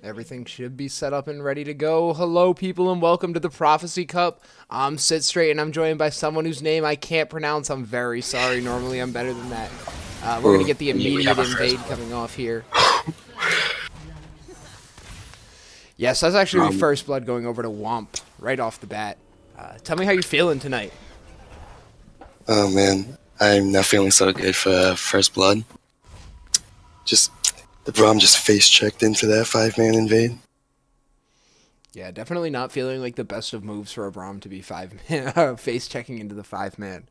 Everything should be set up and ready to go. Hello, people, and welcome to the Prophecy Cup. I'm Sit Straight, and I'm joined by someone whose name I can't pronounce. I'm very sorry. Normally, I'm better than that. We're going to get the immediate invade coming off here. Yes, that's actually my first blood going over to Womp right off the bat. Tell me how you're feeling tonight. Oh, man. I'm not feeling so good for first blood. The Braum just face-checked into that 5-man invade. Yeah, definitely not feeling like the best of moves for a Braum to be face-checking into the 5-man.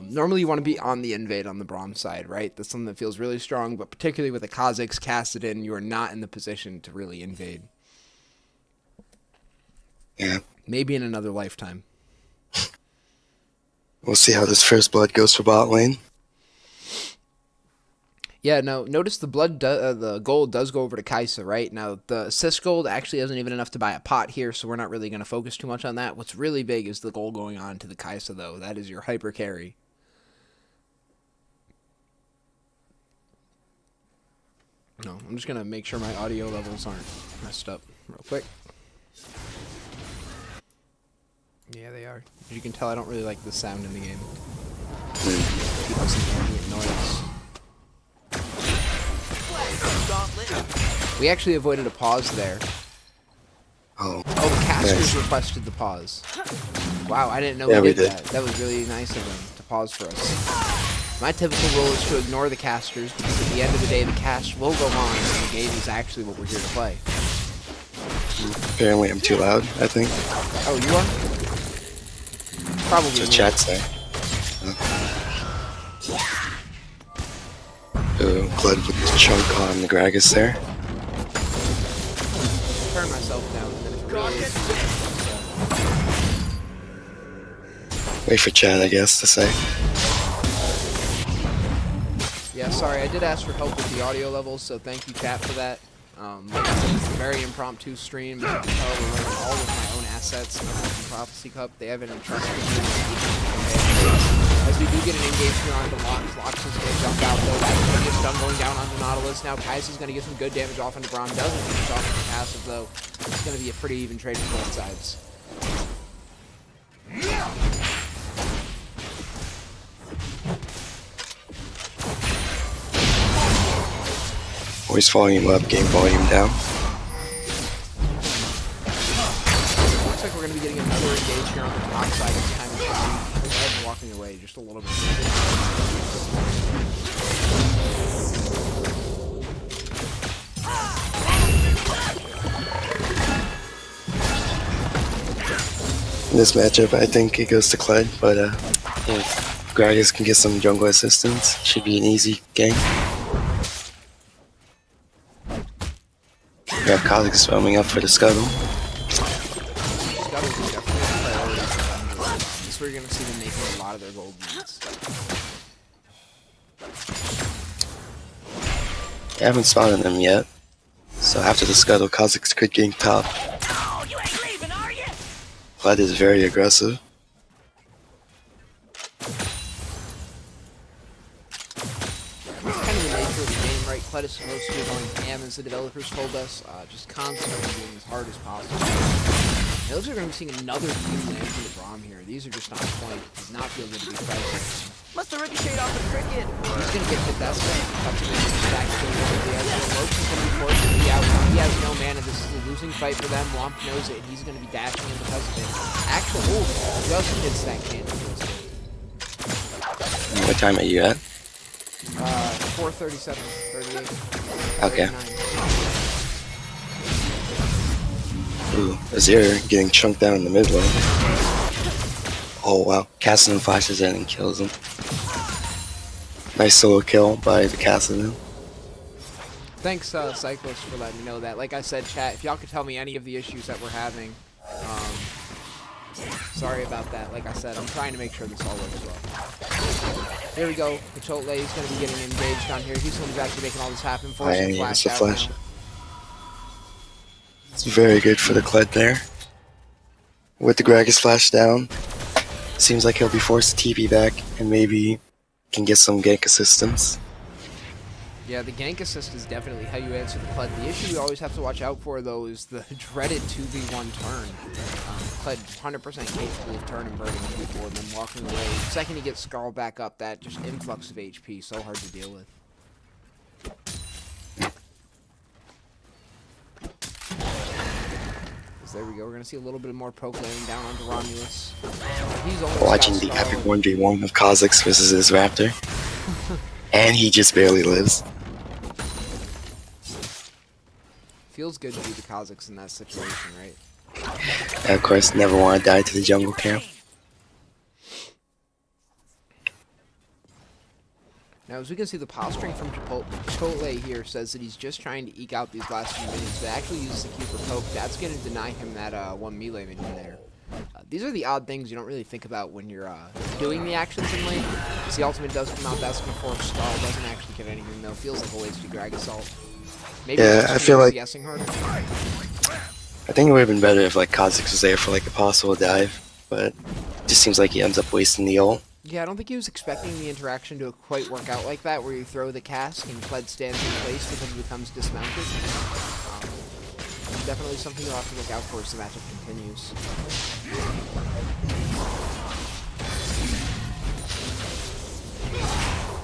Normally you want to be on the invade on the Braum side, right? That's something that feels really strong, but particularly with the Kha'Zix casted in, you are not in the position to really invade. Yeah. Maybe in another lifetime. We'll see how this first blood goes for bot lane. Yeah, no, notice the gold does go over to Kai'Sa, right? Now, the assist gold actually isn't even enough to buy a pot here, so we're not really going to focus too much on that. What's really big is the gold going on to the Kai'Sa, though. That is your hyper carry. No, I'm just going to make sure my audio levels aren't messed up real quick. Yeah, they are. As you can tell, I don't really like the sound in the game. Keep us some ambient noise. We actually avoided a pause there. Oh, the casters nice. Requested the pause. Wow, I didn't know Yeah, we we did did. that. That was really nice of them to pause for us. My typical rule is to ignore the casters, because at the end of the day, the cast will go on, and the game is actually what we're here to play. Apparently I'm too loud, I think. Oh, you are? Probably The me. chat say. Oh, Glad with the chunk on the Gragas there. Turn myself down, and then if it really is... Wait for chat, I guess, to say. Yeah, sorry, I did ask for help with the audio levels, so thank you, chat, for that. Like I said, it's a very impromptu stream. As you can tell, we're running all of my own assets in the Prophecy Cup. They haven't entrusted me. As we do get an engage here onto Lox. Lox is going to jump out, though. That's going to get stun going down onto Nautilus. Now Kai'Sa's going to get some good damage off into Braum. Doesn't finish off into passive, though. It's going to be a pretty even trade for both sides. Voice volume up, game volume down. Looks like we're going to be getting another engage here on the top side this time. Red walking away just a little bit. In this matchup, I think it goes to Kled, but if Gragas can get some jungle assistance, should be an easy game. We have Kha'Zix roaming up for the scuttle. Scuttle is definitely a priority for them. This is where you're going to see them making a lot of their gold needs. I haven't spotted them yet, so after the scuttle, Kha'Zix could gain top. Oh, you ain't leaving, are you? Kled is very aggressive. It's kind of the nature of the game, right? Kled is supposed to be going ham, as the developers told us, just constantly doing as hard as possible. Now, those are going to be seeing another team land from the Braum here. These are just on point. Does not feel good to be present. Must have ricocheted off the cricket. He's going to get hit. That's going to touch him in. Back to the Loki is going to be forced to be out. He has no mana. This is a losing fight for them. Womp knows it. He's going to be dashing in because of it. Actual just hits that cannon. What time are you at? 437, 38. Okay. 39. Ooh, Azir getting chunked down in the mid lane. Oh wow, Kassadin flashes in and kills him. Nice solo kill by the Kassadin. Thanks, Cyclist, for letting me know that. Like I said, chat, if y'all could tell me any of the issues that we're having, sorry about that. Like I said, I'm trying to make sure this all works well. Here we go. Chipotle is going to be getting engaged on here. He's the one who's actually making all this happen for us. It's a flash. It's very good for the Kled there. With the Gragas flash down, seems like he'll be forced to TP back and maybe can get some gank assistance. Yeah, the gank assist is definitely how you answer the Kled. The issue you always have to watch out for, though, is the dreaded 2v1 turn. Kled 100% capable of turn inverting people and then walking away. The second he gets Scarl back up, that just influx of HP, so hard to deal with. There we go. We're going to see a little bit more poke laying down onto Romulus. He's only Watching the epic 1v1 of Kha'Zix versus his Raptor. And he just barely lives. Feels good to be the Kha'Zix in that situation, right? And of course, never want to die to the jungle camp. Now, as we can see, the posturing from Chipotle here says that he's just trying to eke out these last few minutes. They actually use the Q for poke. That's going to deny him that one melee minion there. These are the odd things you don't really think about when you're doing the actions in lane. As the ultimate does come out, that's going to force Scarl. Doesn't actually get anything, though. Feels like a wasted drag assault. Maybe yeah, I feel like guessing harder. I think it would have been better if like Kha'Zix was there for like a possible dive, but it just seems like he ends up wasting the ult. Yeah, I don't think he was expecting the interaction to quite work out like that, where you throw the cask and Kled stands in place because he becomes dismounted. Definitely something you'll have to look out for as the matchup continues.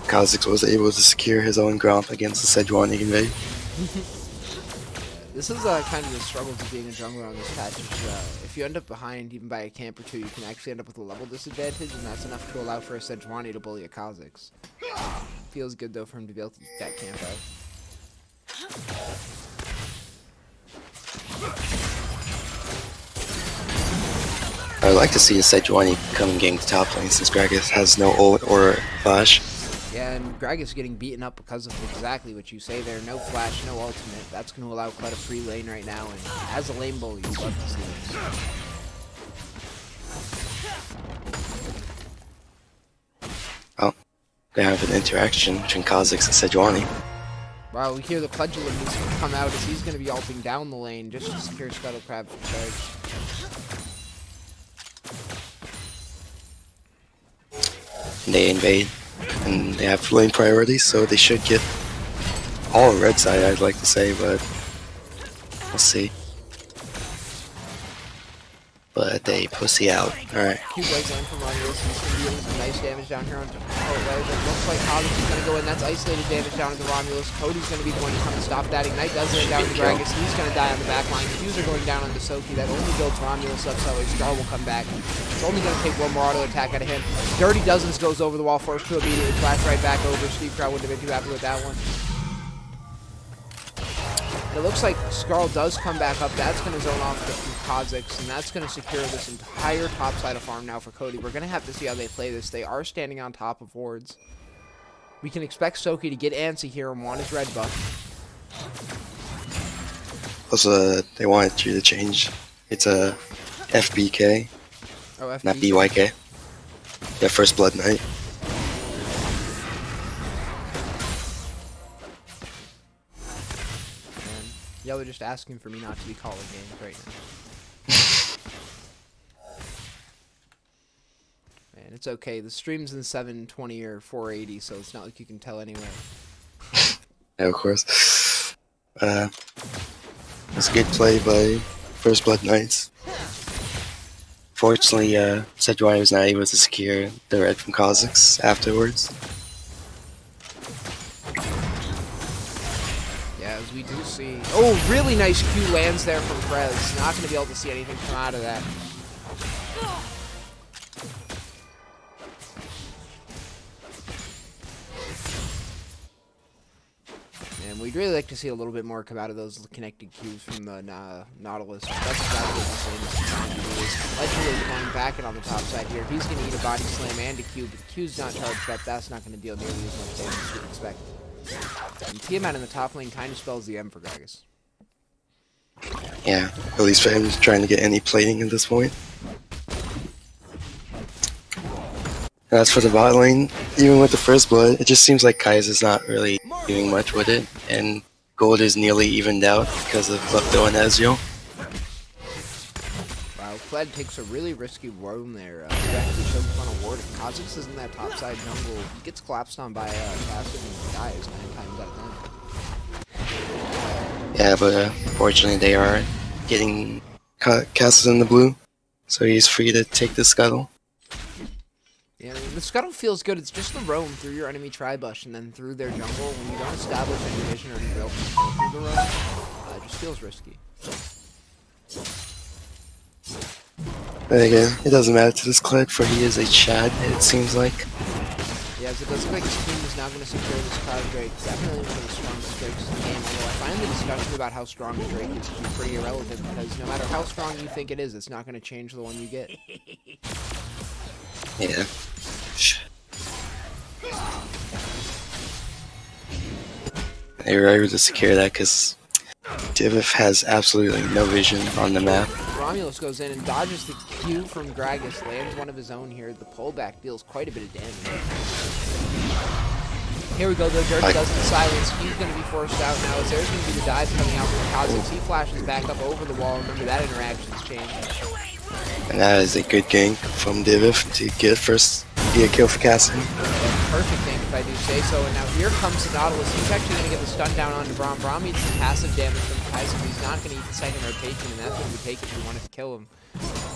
Kha'Zix was able to secure his own Gromp against the Sejuani invade. This is kind of the struggles of being a jungler on this patch. If you end up behind, even by a camp or two, you can actually end up with a level disadvantage, and that's enough to allow for a Sejuani to bully a Kha'Zix. Feels good, though, for him to be able to get that camp out. I would like to see a Sejuani come and gank the top lane since Gragas has no ult or flash. Yeah, and Gragas getting beaten up because of exactly what you say there. No flash, no ultimate. That's going to allow Kled a free lane right now, and as a lane bully, you'd love to see this. Oh, they have an interaction between Kha'Zix and Sejuani. Wow, we hear the Pledulum needs to come out as he's going to be ulting down the lane just to secure Scuttle Crab for charge. They invade, and they have lane priority, so they should get all red side, I'd like to say, but we'll see. But they pussy out. Alright. Q breaks in from Romulus. He's going to be doing some nice damage down here on Chipotle. It looks like Kha'Zix is going to go in. That's isolated damage down into Romulus. Cody's going to be the one to come and stop that. Ignite does it down to Gragas. He's going to die on the back line. Qs are going down onto Soki. That only builds Romulus up, so his Scar will come back. It's only going to take one more auto attack out of him. Dirty Dozens goes over the wall first to immediately flash right back over. Steve Crowd wouldn't have been too happy with that one. It looks like Scarl does come back up. That's going to zone off the Kha'Zix, and that's going to secure this entire top side of farm now for Cody. We're going to have to see how they play this. They are standing on top of wards. We can expect Soki to get antsy here and want his red buff. Also, they wanted you to change. It's a FBK, Oh, FBK. not BYK. Yeah, First Blood Knight. Y'all are just asking for me not to be calling games right now. Man, it's okay. The stream's in 720 or 480, so it's not like you can tell anyway. Yeah, of course. It's a good play by First Blood Knights. Fortunately, Sejuani was not able to secure the red from Kha'Zix afterwards. As we do see. Oh, really nice Q lands there from Prez. Not going to be able to see anything come out of that. And we'd really like to see a little bit more come out of those connected Qs from the Nautilus. That's exactly what he's trying to do. Legendary going back and on the top side here. He's going to eat a body slam and a Q, but the Q's not charged up. That's not going to deal nearly as much damage as you'd expect. And Tiamat in the top lane kind of spells the M for Gragas. Yeah, at least for him trying to get any plating at this point. And as for the bot lane, even with the First Blood, it just seems like Kaiser's not really doing much with it, and gold is nearly evened out because of Lepto and Ezreal. Wow, Kled takes a really risky roam there. He actually shows up on a ward. If Kha'Zix is in that topside jungle, he gets collapsed on by Cassidy and dies 9 times out of 10. Yeah, but fortunately they are getting castles in the blue, so he's free to take the scuttle. Yeah, I mean, the scuttle feels good. It's just the roam through your enemy tri-bush and then through their jungle. When you don't establish any vision or any real control through the roam, it just feels risky. But again, it doesn't matter to this Clid, for he is a Chad, it seems like. Yeah, as it does look like his team is now going to secure this Cloud Drake. Definitely one of the strongest Drakes in the game, although I find the discussion about how strong the Drake is to be pretty irrelevant, because no matter how strong you think it is, it's not going to change the one you get. Yeah. They were able to secure that because Dyvith has absolutely no vision on the map. Romulus goes in and dodges the Q from Gragas, lands one of his own here. The pullback deals quite a bit of damage. Here we go, though. Dirty does the silence. Q's going to be forced out now, as there's going to be the dive coming out from Kha'Zix. He flashes back up over the wall. Remember, that interaction's changed. And that is a good gank from Dyvith to get a kill for Cassie. Perfect thing, if I do say so. And now here comes the Nautilus. He's actually going to get the stun down onto Braum. Braum eats some passive damage from Kha'Zix, but he's not going to eat the second rotation, and that's what we take if we wanted to kill him.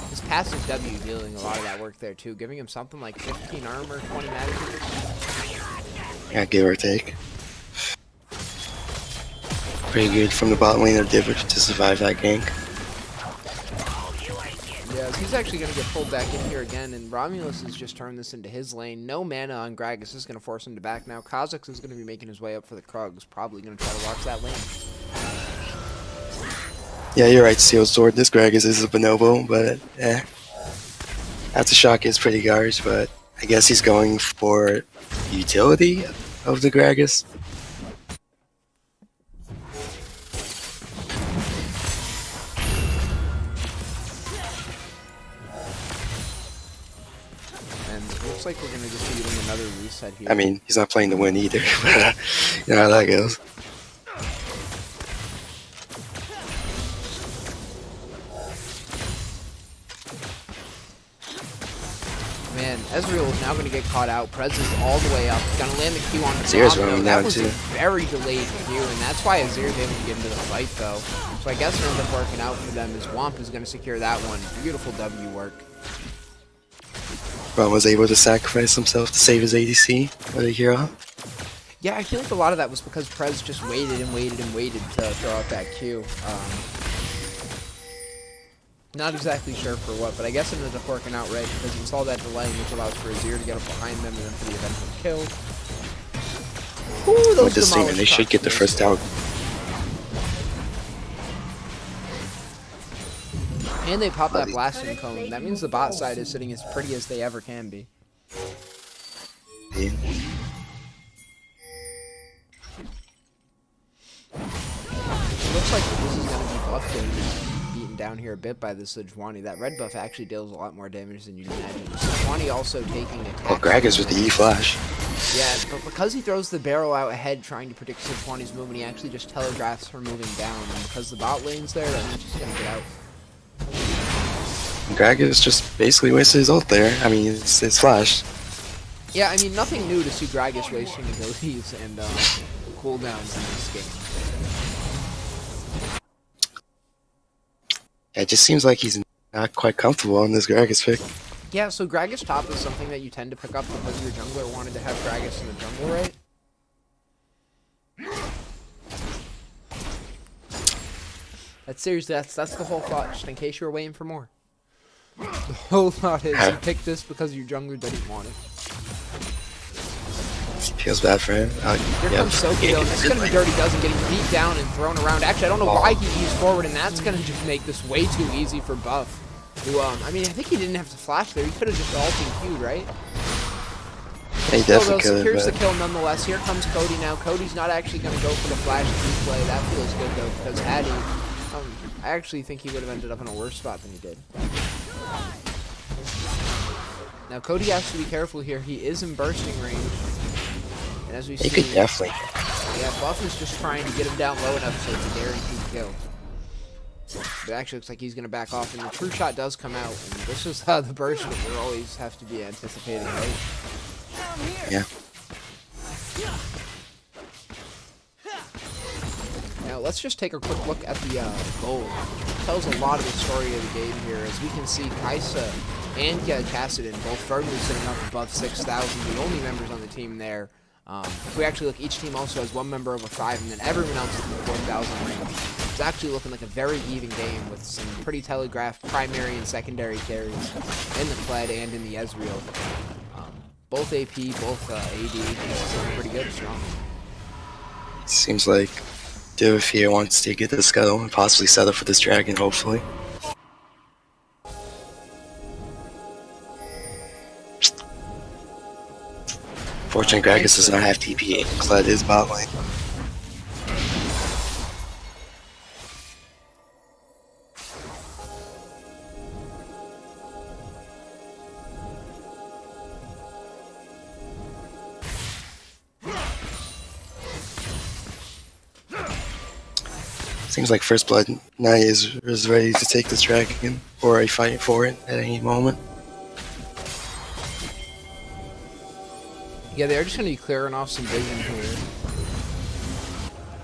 His passive W dealing a lot of that work there, too, giving him something like 15 armor, 20 magic. Yeah, give or take. Pretty good from the bot lane of Dyvith to survive that gank. Yeah, he's actually going to get pulled back in here again, and Romulus has just turned this into his lane. No mana on Gragas is going to force him to back now. Kha'Zix is going to be making his way up for the Krugs, probably going to try to watch that lane. Yeah, you're right, Steel Sword. This Gragas is a bonobo, but that's a shock. It's pretty garbage, but I guess he's going for utility of the Gragas. Looks like we're going to just be getting another reset here. I mean, he's not playing to win either. You know how that goes. Man, Ezreal is now going to get caught out. Prez is all the way up. Going to land the Q on the Azir's Braum. running That down was too. a very delayed Q, and that's why Azir's able to get into the fight, though. So I guess it ends up working out for them, as Womp is going to secure that one. Beautiful W work. Braum was able to sacrifice himself to save his ADC for the hero. Yeah, I feel like a lot of that was because Prez just waited and waited and waited to throw out that Q. Not exactly sure for what, but I guess it ended up working out right because it saw that delay, which allows for Azir to get up behind them and then for the eventual kill. Ooh, those With this team, demolished they should get the shots. first out. And they pop that blasting cone. That means the bot side is sitting as pretty as they ever can be. Yeah. It looks like this is going to be buffed and beaten down here a bit by the Sejuani. That red buff actually deals a lot more damage than you'd imagine. Sejuani also taking attack. Well, Gragas with the E-Flash. Yeah, but because he throws the barrel out ahead trying to predict Sejuani's movement, he actually just telegraphs her moving down. And because the bot lane's there, that means she's going to get out. Gragas just basically wasted his ult there. I mean, it's Flash. Yeah, I mean, nothing new to see Gragas wasting abilities and cooldowns in this game. Yeah, it just seems like he's not quite comfortable on this Gragas pick. Yeah, so Gragas top is something that you tend to pick up because your jungler wanted to have Gragas in the jungle, right? That's seriously, that's the whole thought, just in case you were waiting for more. The whole thought is you picked this because your jungler didn't want it. Feels bad for him. Here comes Soki though, and it's going to be Dirty Dozen getting beat down and thrown around. Actually, I don't know why he eased forward, and that's going to just make this way too easy for Buff. Who, I mean, I think he didn't have to flash there. He could have just ulted Q'd, right? He definitely could have. Secures the kill nonetheless. Here comes Cody now. Cody's not actually going to go for the flash Q play. That feels good though, because had he, I actually think he would have ended up in a worse spot than he did. Now Cody has to be careful here. He is in bursting range. And as we see, He could definitely. yeah, Buff is just trying to get him down low enough so it's a guaranteed kill. But it actually looks like he's going to back off, and the true shot does come out. And this is the burst that we always have to be anticipating, right? Yeah. Now let's just take a quick look at the gold. Tells a lot of the story of the game here. As we can see, Kaisa and Kassadin both firmly sitting up above 6,000, the only members on the team there. If we actually look, each team also has one member over 5, and then everyone else is in the 1,000 range. It's actually looking like a very even game with some pretty telegraphed primary and secondary carries in the Kled and in the Ezreal. Both AP, both AD, this is pretty good, strong. Seems like Dyvith here wants to get this go and possibly set up for this dragon, hopefully. Fortunately, Gragas does not have TP. Kled is bot lane. Seems like First Blood Knight is ready to take this dragon, or a fight for it at any moment. Yeah, they're just going to be clearing off some vision here.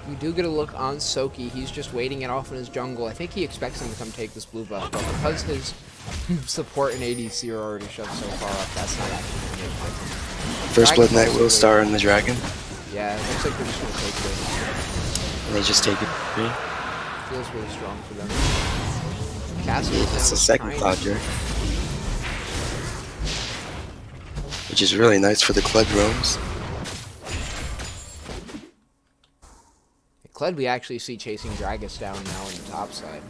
We do get a look on Soki. He's just waiting it off in his jungle. I think he expects him to come take this blue buff, but because his support and ADC are already shoved so far up, that's not actually going to make sense. First Blood Knight will star on the dragon. Yeah, it looks like they're just going to take it. And they just take it. Feels really strong for them. Castle It's the second Cloudger, which is really nice for the Kled roams. Kled we actually see chasing Gragas down now on the top side.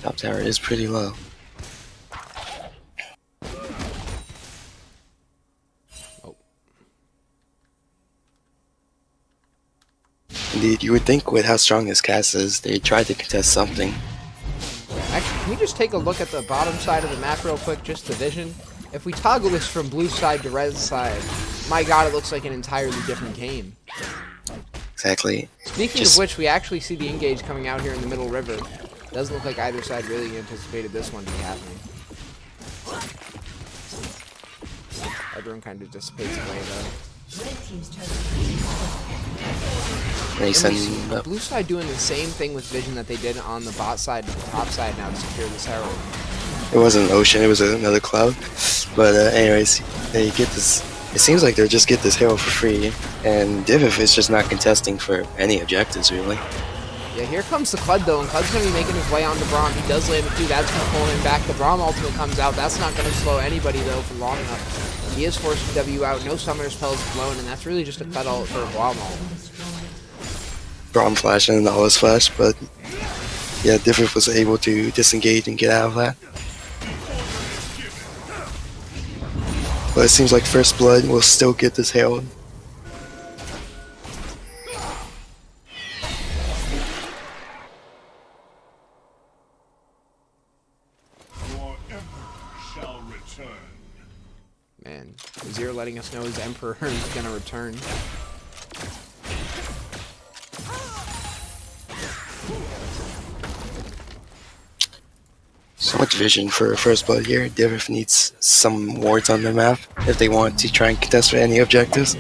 Top tower is pretty low. Indeed, you would think with how strong this cast is, they tried to contest something. Actually, can we just take a look at the bottom side of the map real quick, just the vision? If we toggle this from blue side to red side, my god, it looks like an entirely different game. Exactly. Speaking of which, we actually see the engage coming out here in the middle river. Doesn't look like either side really anticipated this one to be happening. Everyone kind of dissipates away though. The blue side doing the same thing with vision that they did on the bot side to the top side now to secure this herald. It wasn't an ocean, it was another cloud. But anyways, they get this. It seems like they'll just get this herald for free, and Dyvith is just not contesting for any objectives really. Yeah, here comes the Kled though, and Kled's going to be making his way onto Braum. He does land a Q, that's going to pull him back. The Braum ultimate comes out, that's not going to slow anybody though for long enough. He is forced to W out, no summoner spells blown, and that's really just a cut all for a Braum ult. Braum flash and all his flash, but yeah, Dyvith was able to disengage and get out of that. But it seems like First Blood will still get this herald. Man, Azir letting us know his Emperor is gonna return. So much vision for First Blood here. Dyvith needs some wards on the map if they want to try and contest for any objectives.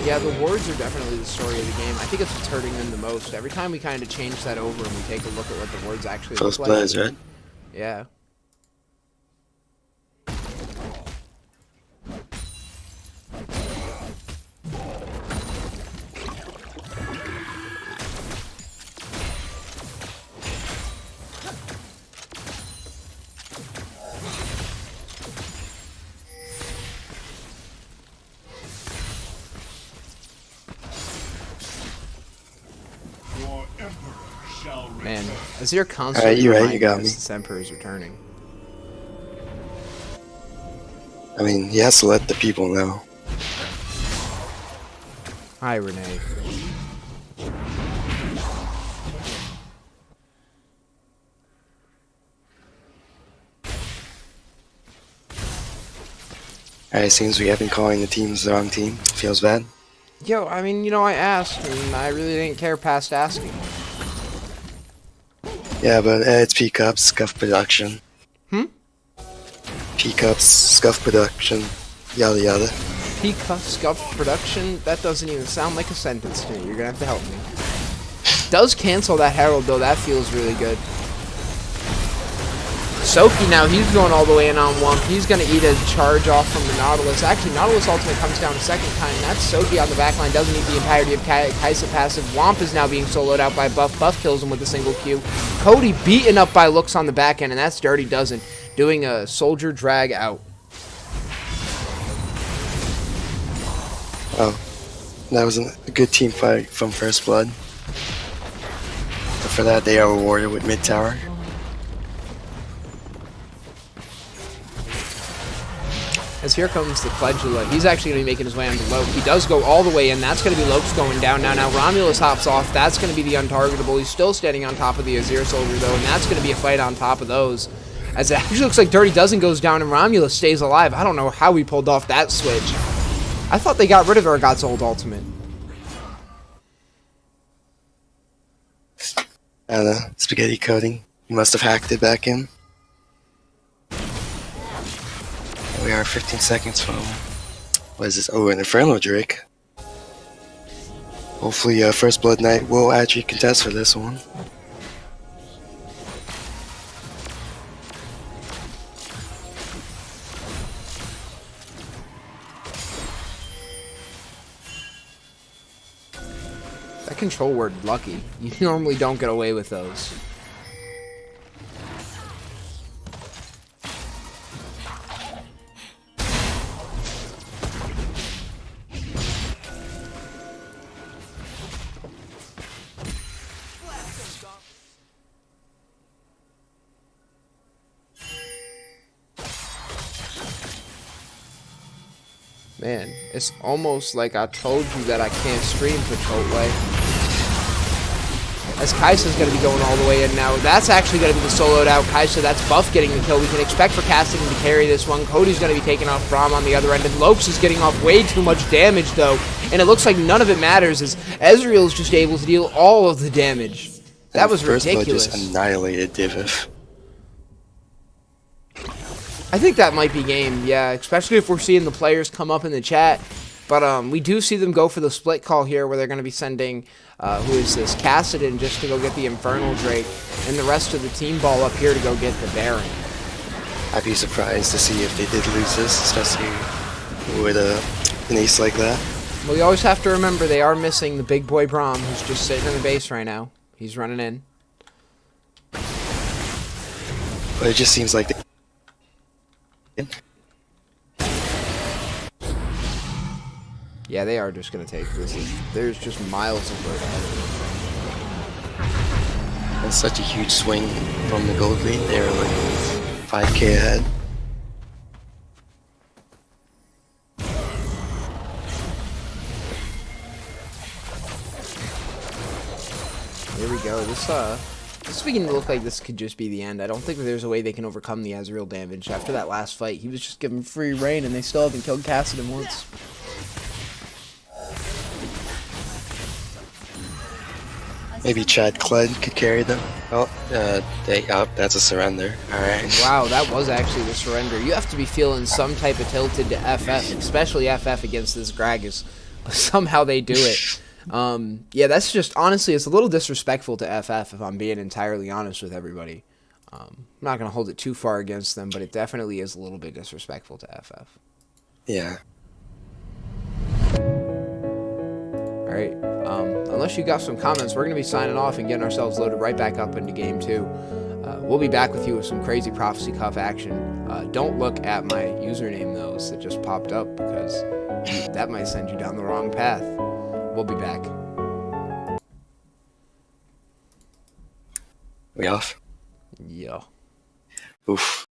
Yeah, the wards are definitely the story of the game. I think it's what's hurting them the most. Every time we kind of change that over and we take a look at what the wards actually First look Blood like. is right. Yeah. Man, Azir constantly you're right, you got me. this Emperor is returning. I mean, he has to let the people know. Hi, Renee. Alright, seems we have been calling the teams the wrong team. Feels bad. Yo, I mean, you know, I asked, and I really didn't care past asking. Yeah, but it's P-Cups, Scuff Production. Hmm? P-Cups, Scuff Production. Yada yada. Peak scuffed production? That doesn't even sound like a sentence to me. You're gonna have to help me. Does cancel that Herald though, that feels really good. Soki now, he's going all the way in on Wump. He's going to eat a charge off from the Nautilus. Actually, Nautilus ultimate comes down a second time. That's Soki on the backline. Doesn't need the entirety of Kaisa passive. Womp is now being soloed out by Buff. Buff kills him with a single Q. Cody beaten up by Looks on the back end, and that's Dirty Dozen doing a soldier drag out. Oh, that was a good team fight from First Blood. But for that, they are rewarded with mid tower. As here comes the Pledula. He's actually going to be making his way onto Loke. He does go all the way in. That's going to be Loke's going down now. Now Romulus hops off. That's going to be the untargetable. He's still standing on top of the Azir Soldier, though, and that's going to be a fight on top of those. As it actually looks like Dirty Dozen goes down and Romulus stays alive. I don't know how he pulled off that switch. I thought they got rid of Urgot's old ultimate. I don't know. Spaghetti coding. You must have hacked it back in. We are 15 seconds from, what is this? Oh, an Inferno Drake. Hopefully First Blood Knight will actually contest for this one. That control word, lucky. You normally don't get away with those. Man, it's almost like I told you that I can't stream Chipotle. As Kai'Sa's going to be going all the way in now. That's actually going to be the soloed out Kai'Sa. That's Buff getting the kill. We can expect for Casting to carry this one. Cody's going to be taking off Braum on the other end. And Lokes is getting off way too much damage, though. And it looks like none of it matters as Ezreal's just able to deal all of the damage. That was ridiculous. First Blood just annihilated Dyvith. I think that might be game, yeah, especially if we're seeing the players come up in the chat. But we do see them go for the split call here where they're going to be sending, who is this, Kassadin just to go get the Infernal Drake, and the rest of the team ball up here to go get the Baron. I'd be surprised to see if they did lose this, especially with an ace like that. Well, you always have to remember they are missing the big boy Braum, who's just sitting in the base right now. He's running in. But it just seems like they... Yeah, they are just going to take this. There's just miles of road ahead. That's such a huge swing from the gold lead. They're like 5k ahead. Here we go. This is beginning to look like this could just be the end. I don't think that there's a way they can overcome the Ezreal damage. After that last fight, he was just given free reign, and they still haven't killed Kassadin once. Maybe Chad Kled could carry them. Oh, that's a surrender. Alright. Wow, that was actually the surrender. You have to be feeling some type of tilted to FF, especially FF against this Gragas. Somehow they do it. Yeah, that's just, honestly, it's a little disrespectful to FF if I'm being entirely honest with everybody. I'm not going to hold it too far against them, but it definitely is a little bit disrespectful to FF. Yeah. Alright, unless you got some comments, we're going to be signing off and getting ourselves loaded right back up into Game 2. We'll be back with you with some crazy Prophecy Cup action. Don't look at my username, though, that just popped up, because that might send you down the wrong path. We'll be back. We off? Yeah. Oof.